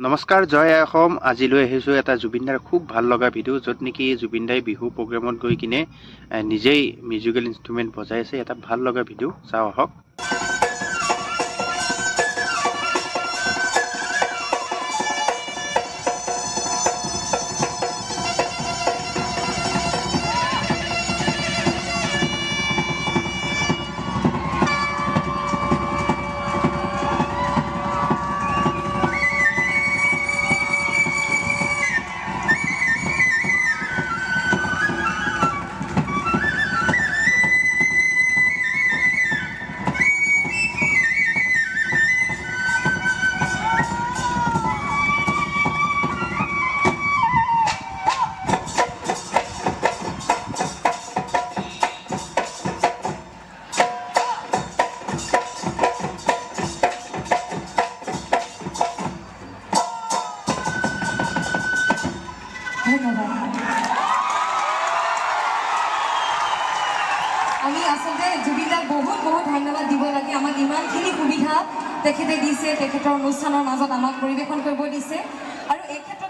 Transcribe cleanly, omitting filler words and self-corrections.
নমস্কাৰ, জয় আই অসম। আজিলৈ আহিছোঁ এটা জুবিনদাৰ খুব ভাল লগা ভিডিঅ' য'ত নেকি জুবিনদাই বিহু প্ৰগ্ৰেমত গৈ কিনে নিজেই মিউজিকেল ইনষ্ট্ৰুমেণ্ট বজাই আছে। এটা ভাল লগা ভিডিঅ', চাওঁ আহক। আমি আসলে জুবিনদাক বহুত ধন্যবাদ দিব লাগে। আমাক ইমানখিনি সুবিধা তেখেতে দিছে, তেখেতৰ অনুষ্ঠানৰ মাজত আমাক পৰিৱেশন কৰিব দিছে। আৰু এই ক্ষেত্ৰত